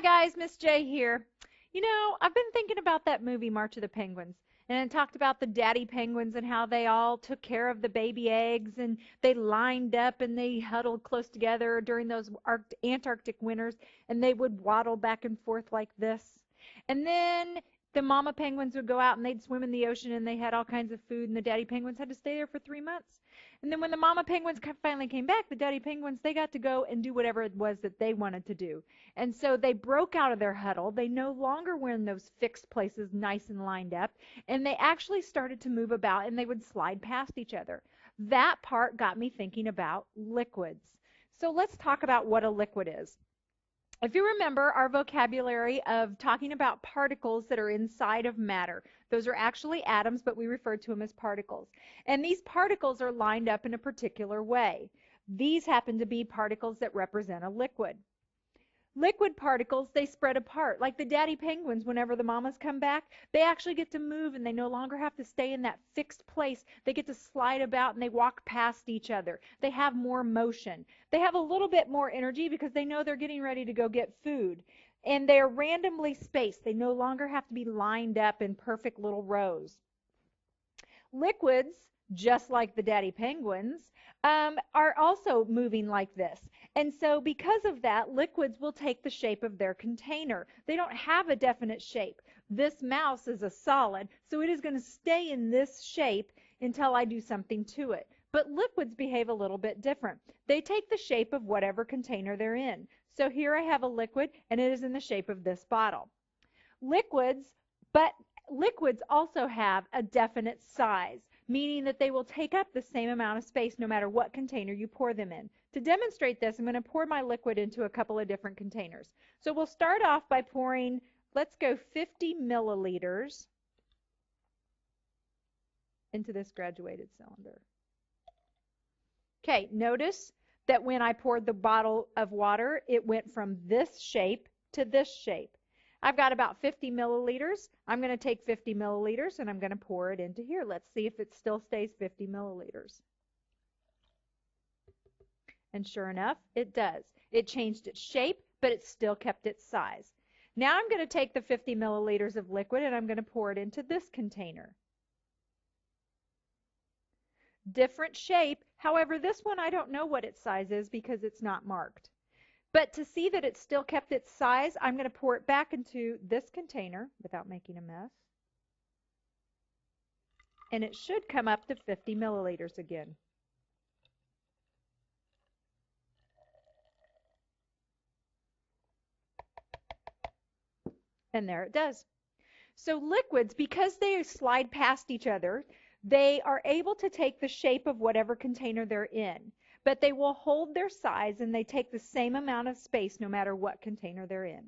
Hi guys, Miss J here. I've been thinking about that movie March of the Penguins, and it talked about the daddy penguins and how they all took care of the baby eggs and they lined up and they huddled close together during those Antarctic winters and they would waddle back and forth like this. And then the mama penguins would go out and they'd swim in the ocean and they had all kinds of food and the daddy penguins had to stay there for 3 months. And then when the mama penguins finally came back, the daddy penguins, they got to go and do whatever it was that they wanted to do. And so they broke out of their huddle. They no longer were in those fixed places nice and lined up. And they actually started to move about and they would slide past each other. That part got me thinking about liquids. So let's talk about what a liquid is. If you remember our vocabulary of talking about particles that are inside of matter, those are actually atoms, but we refer to them as particles. And these particles are lined up in a particular way. These happen to be particles that represent a liquid. Liquid particles, they spread apart. Like the daddy penguins, whenever the mamas come back, they actually get to move and they no longer have to stay in that fixed place. They get to slide about and they walk past each other. They have more motion. They have a little bit more energy because they know they're getting ready to go get food. And they're randomly spaced. They no longer have to be lined up in perfect little rows. Liquids, just like the daddy penguins, are also moving like this. And so because of that, liquids will take the shape of their container. They don't have a definite shape. This mouse is a solid, so it is going to stay in this shape until I do something to it. But liquids behave a little bit different. They take the shape of whatever container they're in. So here I have a liquid, and it is in the shape of this bottle. Liquids also have a definite size, meaning that they will take up the same amount of space no matter what container you pour them in. To demonstrate this, I'm going to pour my liquid into a couple of different containers. So we'll start off by pouring, let's go 50 milliliters into this graduated cylinder. Okay, notice that when I poured the bottle of water, it went from this shape to this shape. I've got about 50 milliliters. I'm going to take 50 milliliters and I'm going to pour it into here. Let's see if it still stays 50 milliliters. And sure enough, it does. It changed its shape, but it still kept its size. Now I'm going to take the 50 milliliters of liquid and I'm going to pour it into this container. Different shape. However, this one I don't know what its size is because it's not marked. But to see that it still kept its size, I'm going to pour it back into this container without making a mess. And it should come up to 50 milliliters again. And there it does. So liquids, because they slide past each other, they are able to take the shape of whatever container they're in. But they will hold their size and they take the same amount of space no matter what container they're in.